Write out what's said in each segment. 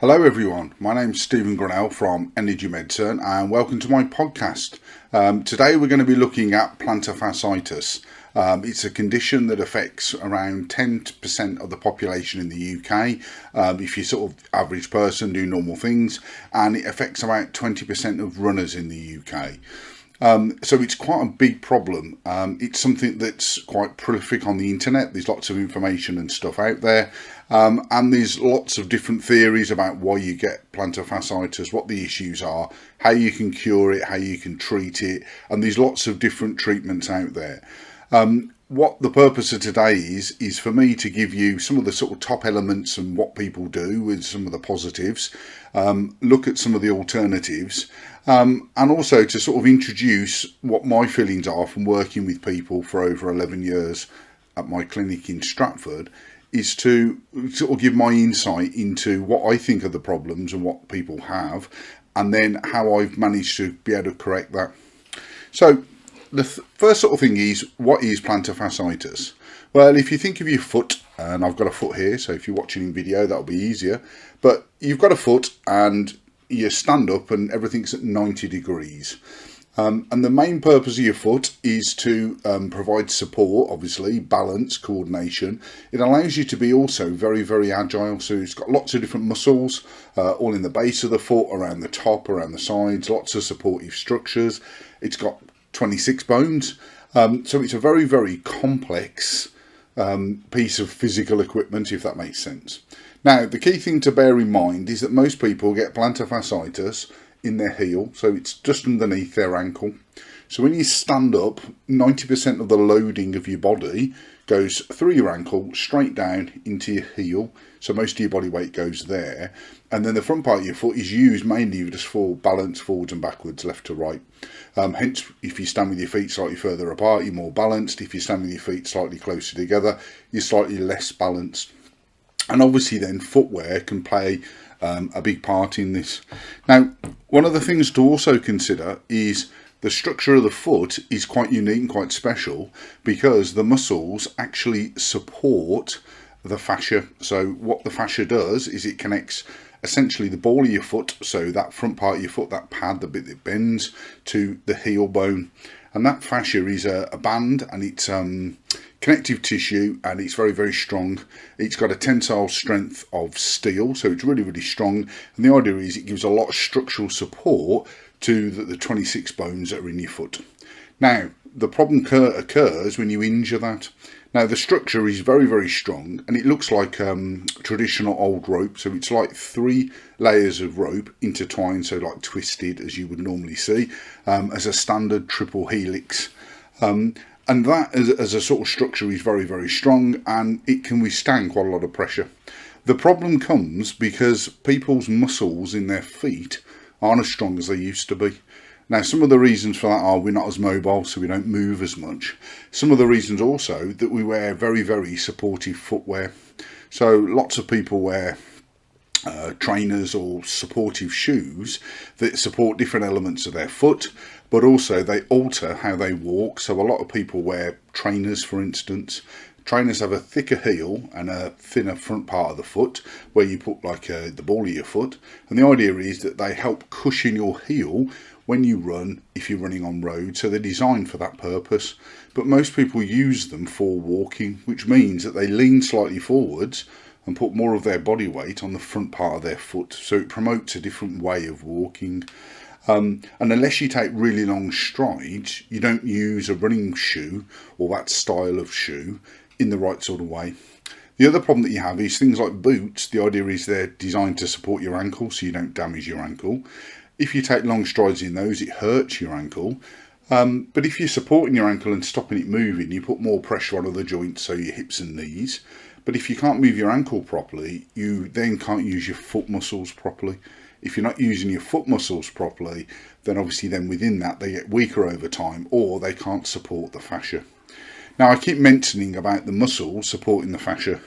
Hello everyone, my name's Stephen Grinnell from Energy Medicine and welcome to my podcast. Today we're going to be looking at plantar fasciitis. It's a condition that affects around 10% of the population in the UK, if you're sort of average person, do normal things, and it affects about 20% of runners in the UK. So it's quite a big problem. It's something that's quite prolific on the internet. There's lots of information and stuff out there. And there's lots of different theories about why you get plantar fasciitis, what the issues are, how you can cure it, how you can treat it. And there's lots of different treatments out there. What the purpose of today is for me to give you some of the sort of top elements and what people do with some of the positives, look at some of the alternatives, and also to sort of introduce what my feelings are from working with people for over 11 years at my clinic in Stratford, is to sort of give my insight into what I think are the problems and what people have, and then how I've managed to be able to correct that. So the first sort of thing is, what is plantar fasciitis? Well, if you think of your foot, and I've got a foot here, so if you're watching in video, that'll be easier. But you've got a foot and you stand up and everything's at 90 degrees. And the main purpose of your foot is to provide support, obviously, balance, coordination. It allows you to be also very, very agile. So it's got lots of different muscles, all in the base of the foot, around the top, around the sides, lots of supportive structures. It's got 26 bones. So it's a very, very complex piece of physical equipment, if that makes sense. Now, the key thing to bear in mind is that most people get plantar fasciitis in their heel, so it's just underneath their ankle. So when you stand up, 90% of the loading of your body goes through your ankle straight down into your heel, so most of your body weight goes there, and then the front part of your foot is used mainly just for balance forwards and backwards, left to right. Hence, if you stand with your feet slightly further apart, you're more balanced. If you stand with your feet slightly closer together, you're slightly less balanced. And obviously then footwear can play a big part in this. Now, one of the things to also consider is the structure of the foot is quite unique and quite special because the muscles actually support the fascia. So what the fascia does is it connects essentially the ball of your foot, so that front part of your foot, that pad, the bit that bends, to the heel bone. And that fascia is a band, and it's connective tissue, and it's very, very strong. It's got a tensile strength of steel, so it's really, really strong. And the idea is it gives a lot of structural support to the 26 bones that are in your foot. Now, the problem occurs when you injure that. Now, the structure is very, very strong, and it looks like traditional old rope. So it's like 3 layers of rope intertwined, so like twisted, as you would normally see, as a standard triple helix. And that as a sort of structure is very, very strong, and it can withstand quite a lot of pressure. The problem comes because people's muscles in their feet aren't as strong as they used to be. Now, some of the reasons for that are we're not as mobile, so we don't move as much. Some of the reasons also that we wear very, very supportive footwear. So lots of people wear trainers or supportive shoes that support different elements of their foot, but also they alter how they walk. So a lot of people wear trainers, for instance. Trainers have a thicker heel and a thinner front part of the foot where you put like the ball of your foot. And the idea is that they help cushion your heel when you run, if you're running on road. So they're designed for that purpose. But most people use them for walking, which means that they lean slightly forwards and put more of their body weight on the front part of their foot. So it promotes a different way of walking. And unless you take really long strides, you don't use a running shoe or that style of shoe in the right sort of way. The other problem that you have is things like boots. The idea is they're designed to support your ankle so you don't damage your ankle. If you take long strides in those, it hurts your ankle. But if you're supporting your ankle and stopping it moving, you put more pressure on other joints, so your hips and knees. But if you can't move your ankle properly, you then can't use your foot muscles properly. If you're not using your foot muscles properly, then obviously then within that they get weaker over time, or they can't support the fascia. Now, I keep mentioning about the muscles supporting the fascia.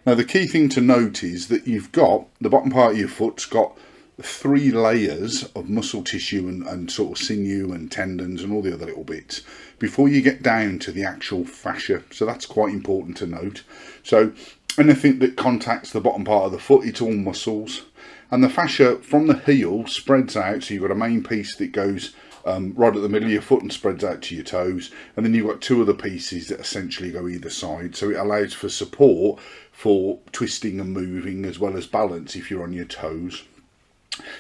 Now, the key thing to note is that you've got the bottom part of your foot's got 3 layers of muscle tissue and sort of sinew and tendons and all the other little bits before you get down to the actual fascia. So that's quite important to note. So anything that contacts the bottom part of the foot, it's all muscles. And the fascia from the heel spreads out, so you've got a main piece that goes right at the middle of your foot and spreads out to your toes, and then you've got two other pieces that essentially go either side, so it allows for support for twisting and moving as well as balance if you're on your toes.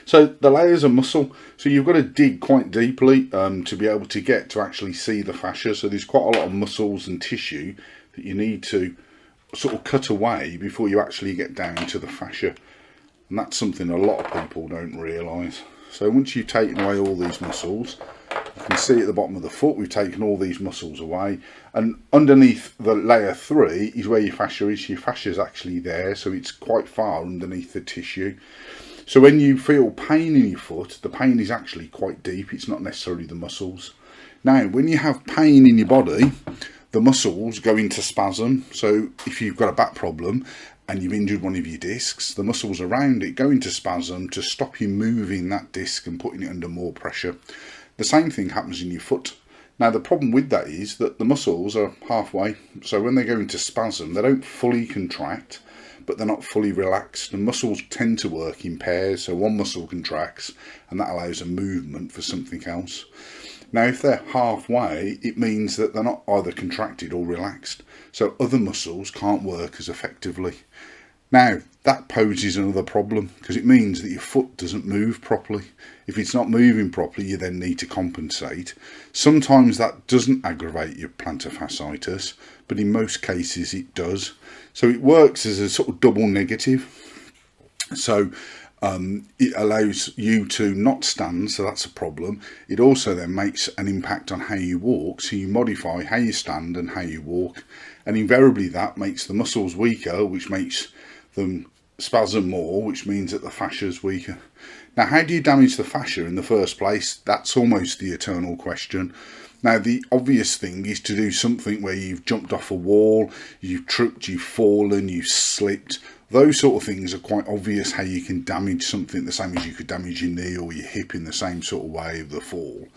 So the layers of muscle, so you've got to dig quite deeply to be able to get to actually see the fascia. So there's quite a lot of muscles and tissue that you need to sort of cut away before you actually get down to the fascia, and that's something a lot of people don't realise. So once you've taken away all these muscles, you can see at the bottom of the foot we've taken all these muscles away, and underneath the layer 3 is where your fascia is. Your fascia is actually there, so it's quite far underneath the tissue. So when you feel pain in your foot, the pain is actually quite deep, it's not necessarily the muscles. Now when you have pain in your body, the muscles go into spasm. So if you've got a back problem and you've injured one of your discs, the muscles around it go into spasm to stop you moving that disc and putting it under more pressure. The same thing happens in your foot. Now the problem with that is that the muscles are halfway, so when they go into spasm they don't fully contract, but they're not fully relaxed, and muscles tend to work in pairs, so one muscle contracts and that allows a movement for something else. Now if they're halfway, it means that they're not either contracted or relaxed, so other muscles can't work as effectively. Now that poses another problem, because it means that your foot doesn't move properly. If it's not moving properly, you then need to compensate. Sometimes that doesn't aggravate your plantar fasciitis, but in most cases it does. So it works as a sort of double negative. So it allows you to not stand, so that's a problem. It also then makes an impact on how you walk, so you modify how you stand and how you walk, and invariably that makes the muscles weaker, which makes them spasm more, which means that the fascia is weaker. Now how do you damage the fascia in the first place? That's almost the eternal question. Now the obvious thing is to do something where you've jumped off a wall, you've tripped, you've fallen, you've slipped. Those sort of things are quite obvious how you can damage something, the same as you could damage your knee or your hip in the same sort of way of the fall.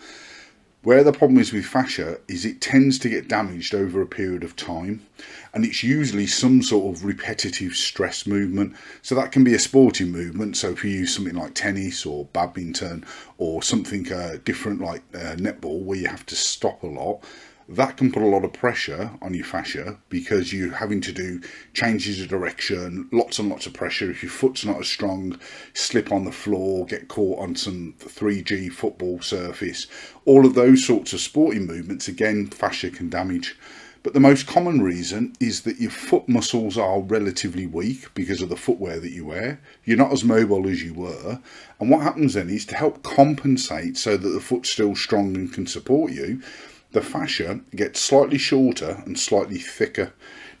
Where the problem is with fascia is it tends to get damaged over a period of time, and it's usually some sort of repetitive stress movement. So that can be a sporting movement, so if you use something like tennis or badminton or something different like netball where you have to stop a lot, that can put a lot of pressure on your fascia because you're having to do changes of direction, lots and lots of pressure. If your foot's not as strong, slip on the floor, get caught on some 3G football surface, all of those sorts of sporting movements, again, fascia can damage. But the most common reason is that your foot muscles are relatively weak because of the footwear that you wear. You're not as mobile as you were. And what happens then is, to help compensate so that the foot's still strong and can support you, the fascia gets slightly shorter and slightly thicker.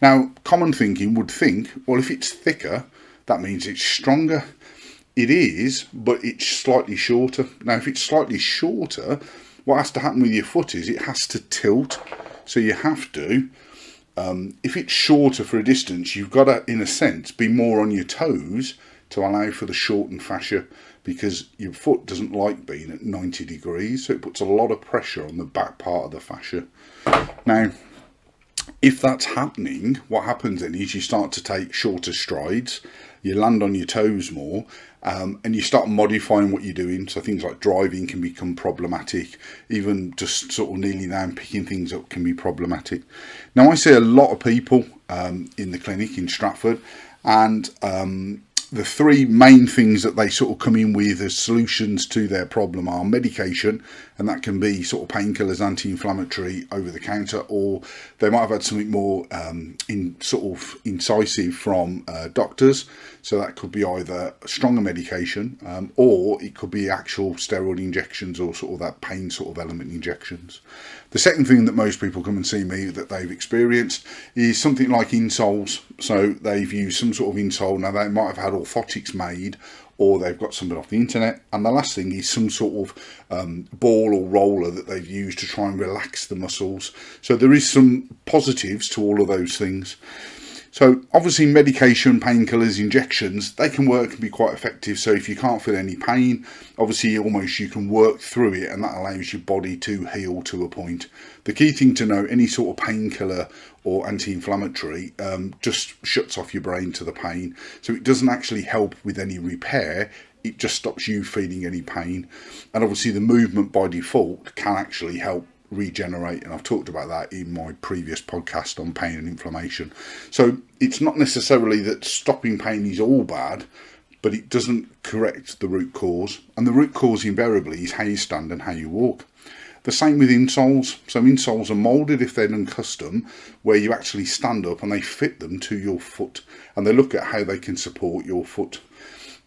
Now, common thinking would think, well, if it's thicker, that means it's stronger. It is, but it's slightly shorter. Now, if it's slightly shorter, what has to happen with your foot is it has to tilt. So you have to, if it's shorter for a distance, you've got to, in a sense, be more on your toes to allow for the shortened fascia, because your foot doesn't like being at 90 degrees, so it puts a lot of pressure on the back part of the fascia. Now, if that's happening, what happens then is you start to take shorter strides, you land on your toes more, and you start modifying what you're doing. So things like driving can become problematic, even just sort of kneeling down, picking things up can be problematic. Now, I see a lot of people in the clinic in Stratford, and the three main things that they sort of come in with as solutions to their problem are medication, and that can be sort of painkillers, anti-inflammatory, over the counter, or they might have had something more incisive from doctors. So that could be either stronger medication, or it could be actual steroid injections or sort of that pain sort of element injections. The second thing that most people come and see me that they've experienced is something like insoles. So they've used some sort of insole. Now they might have had orthotics made, or they've got something off the internet. And the last thing is some sort of ball or roller that they've used to try and relax the muscles. So there is some positives to all of those things. So obviously medication, painkillers, injections, they can work and be quite effective. So if you can't feel any pain, obviously almost you can work through it, and that allows your body to heal to a point. The key thing to know, any sort of painkiller or anti-inflammatory just shuts off your brain to the pain. So it doesn't actually help with any repair. It just stops you feeling any pain. And obviously the movement by default can actually help regenerate, and I've talked about that in my previous podcast on pain and inflammation. So it's not necessarily that stopping pain is all bad, but it doesn't correct the root cause, and the root cause invariably is how you stand and how you walk. The same with insoles. So insoles are moulded, if they're done custom, where you actually stand up and they fit them to your foot, and they look at how they can support your foot.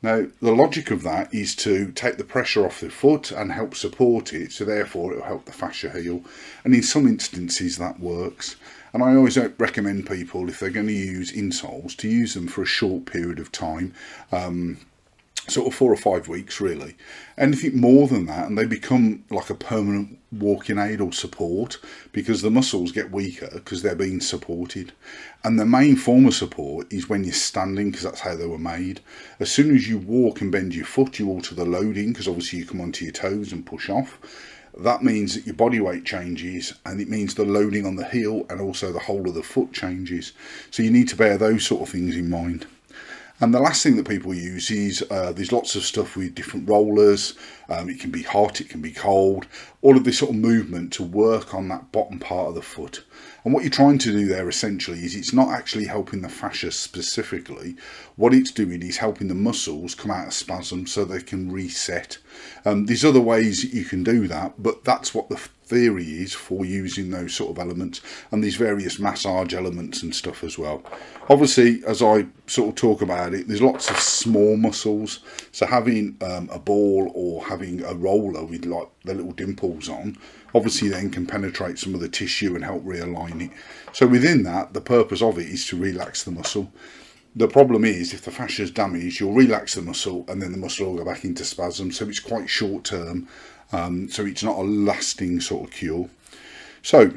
Now, the logic of that is to take the pressure off the foot and help support it, so therefore it will help the fascia heal. And in some instances that works. And I always recommend people, if they're going to use insoles, to use them for a short period of time, sort of 4 or 5 weeks really. Anything more than that and they become like a permanent walking aid or support, because the muscles get weaker because they're being supported. And the main form of support is when you're standing, because that's how they were made. As soon as you walk and bend your foot, you alter the loading, because obviously you come onto your toes and push off. That means that your body weight changes, and it means the loading on the heel and also the whole of the foot changes. So you need to bear those sort of things in mind. And the last thing that people use is there's lots of stuff with different rollers. It can be hot, it can be cold, all of this sort of movement to work on that bottom part of the foot. And what you're trying to do there essentially is it's not actually helping the fascia specifically. What it's doing is helping the muscles come out of spasm so they can reset. There's other ways that you can do that, but that's what the theory is for using those sort of elements, and these various massage elements and stuff as well. Obviously, as I sort of talk about it, there's lots of small muscles, so having a ball or having a roller with like the little dimples on obviously then can penetrate some of the tissue and help realign it. So within that, the purpose of it is to relax the muscle. The problem is, if the fascia is damaged, you'll relax the muscle and then the muscle will go back into spasm, so it's quite short term. So it's not a lasting sort of cure. So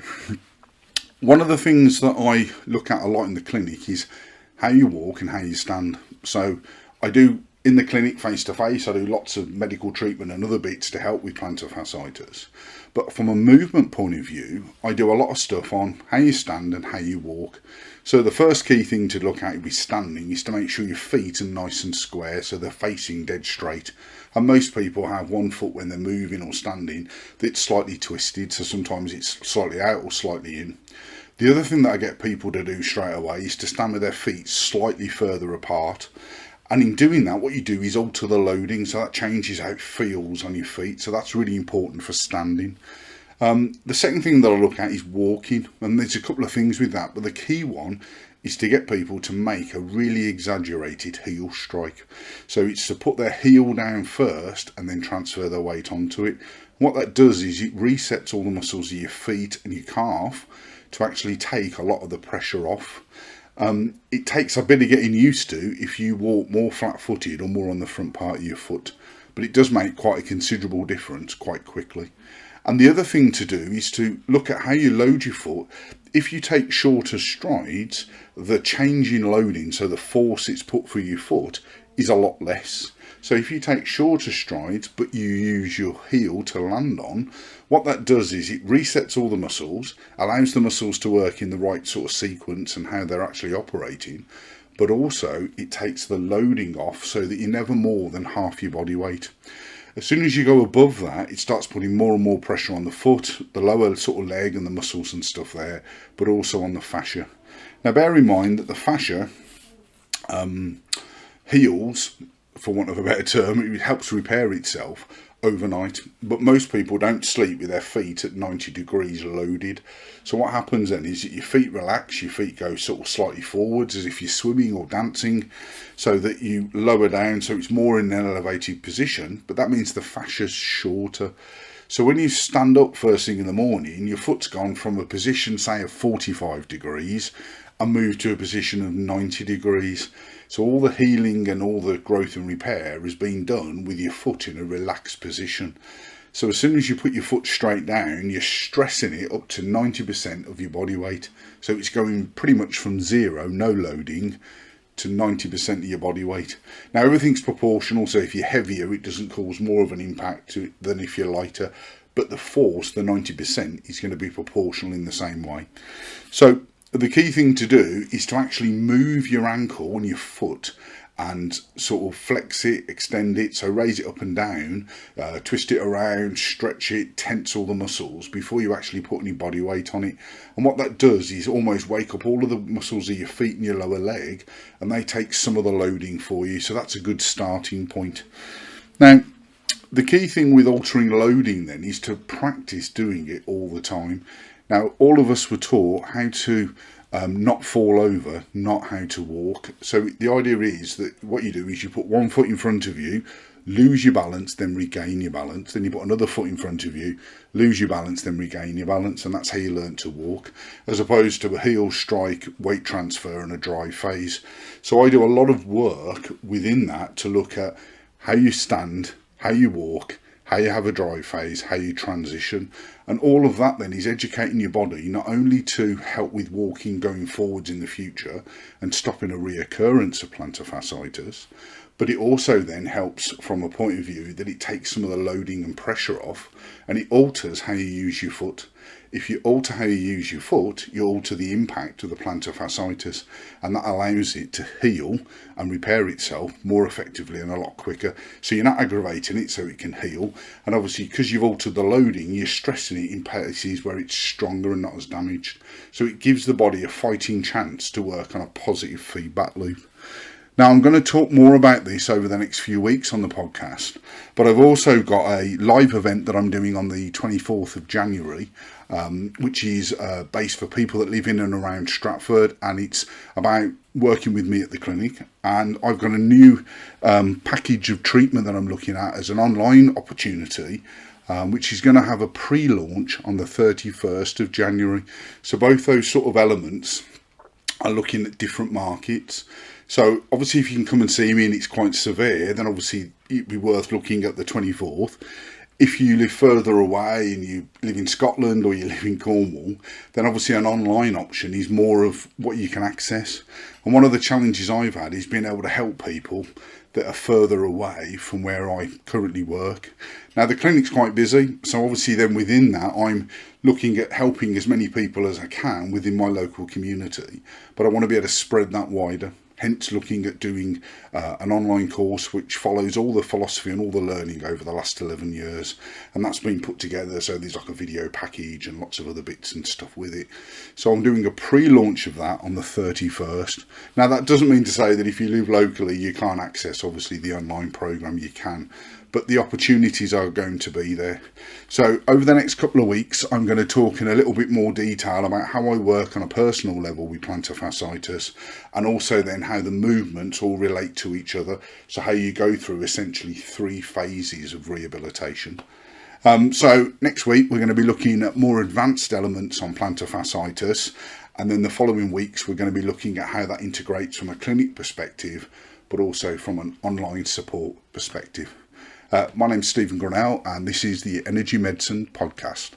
one of the things that I look at a lot in the clinic is how you walk and how you stand. So I do, in the clinic face to face, I do lots of medical treatment and other bits to help with plantar fasciitis. But from a movement point of view, I do a lot of stuff on how you stand and how you walk. So the first key thing to look at with standing is to make sure your feet are nice and square, so they're facing dead straight. And most people have one foot when they're moving or standing that's slightly twisted, so sometimes it's slightly out or slightly in. The other thing that I get people to do straight away is to stand with their feet slightly further apart. And in doing that, what you do is alter the loading, so that changes how it feels on your feet. So that's really important for standing. The second thing that I look at is walking, and there's a couple of things with that, but the key one is to get people to make a really exaggerated heel strike. So it's to put their heel down first and then transfer their weight onto it. What that does is it resets all the muscles of your feet and your calf to actually take a lot of the pressure off. It takes a bit of getting used to if you walk more flat-footed or more on the front part of your foot, but it does make quite a considerable difference quite quickly. And the other thing to do is to look at how you load your foot. If you take shorter strides, the change in loading, so the force it's put through your foot, is a lot less. So if you take shorter strides, but you use your heel to land on, what that does is it resets all the muscles, allows the muscles to work in the right sort of sequence and how they're actually operating, but also it takes the loading off so that you're never more than half your body weight. As soon as you go above that, it starts putting more and more pressure on the foot, the lower sort of leg and the muscles and stuff there, but also on the fascia. Now bear in mind that the fascia heals, for want of a better term, it helps repair itself overnight, but most people don't sleep with their feet at 90 degrees loaded. So what happens then is that your feet relax, your feet go sort of slightly forwards as if you're swimming or dancing, so that you lower down so it's more in an elevated position, but that means the fascia's shorter. So when you stand up first thing in the morning, your foot's gone from a position, say, of 45 degrees and moved to a position of 90 degrees. So all the healing and all the growth and repair is being done with your foot in a relaxed position. So as soon as you put your foot straight down, you're stressing it up to 90% of your body weight. So it's going pretty much from zero, no loading, to 90% of your body weight. Now everything's proportional, so if you're heavier it doesn't cause more of an impact than if you're lighter, but the force, the 90%, is going to be proportional in the same way. So the key thing to do is to actually move your ankle and your foot and sort of flex it, extend it, so raise it up and down, twist it around, stretch it, tense all the muscles before you actually put any body weight on it. And what that does is almost wake up all of the muscles of your feet and your lower leg, and they take some of the loading for you, so that's a good starting point. Now, the key thing with altering loading then is to practice doing it all the time. Now, all of us were taught how to not fall over, not how to walk. So the idea is that what you do is you put one foot in front of you, lose your balance, then regain your balance. Then you put another foot in front of you, lose your balance, then regain your balance. And that's how you learn to walk, as opposed to a heel strike, weight transfer and a drive phase. So I do a lot of work within that to look at how you stand, how you walk, how you have a drive phase, how you transition. And all of that then is educating your body not only to help with walking going forwards in the future and stopping a reoccurrence of plantar fasciitis, but it also then helps from a point of view that it takes some of the loading and pressure off, and it alters how you use your foot. If you alter how you use your foot, you alter the impact of the plantar fasciitis, and that allows it to heal and repair itself more effectively and a lot quicker. So you're not aggravating it so it can heal, and obviously because you've altered the loading, you're stressing it in places where it's stronger and not as damaged. So it gives the body a fighting chance to work on a positive feedback loop. Now, I'm going to talk more about this over the next few weeks on the podcast, but I've also got a live event that I'm doing on the 24th of January, which is based for people that live in and around Stratford, and it's about working with me at the clinic. And I've got a new package of treatment that I'm looking at as an online opportunity, which is going to have a pre-launch on the 31st of January. So both those sort of elements are looking at different markets. So obviously if you can come and see me and it's quite severe, then obviously it'd be worth looking at the 24th. If you live further away and you live in Scotland or you live in Cornwall, then obviously an online option is more of what you can access. And one of the challenges I've had is being able to help people that are further away from where I currently work. Now the clinic's quite busy, so obviously then within that I'm looking at helping as many people as I can within my local community, but I want to be able to spread that wider. Hence looking at doing an online course which follows all the philosophy and all the learning over the last 11 years. And that's been put together, so there's like a video package and lots of other bits and stuff with it. So I'm doing a pre-launch of that on the 31st. Now that doesn't mean to say that if you live locally you can't access obviously the online program, you can. But the opportunities are going to be there. So over the next couple of weeks, I'm going to talk in a little bit more detail about how I work on a personal level with plantar fasciitis, and also then how the movements all relate to each other. So how you go through essentially 3 phases of rehabilitation. So next week, we're going to be looking at more advanced elements on plantar fasciitis. And then the following weeks, we're going to be looking at how that integrates from a clinic perspective, but also from an online support perspective. My name's Stephen Grinnell, and this is the Energy Medicine Podcast.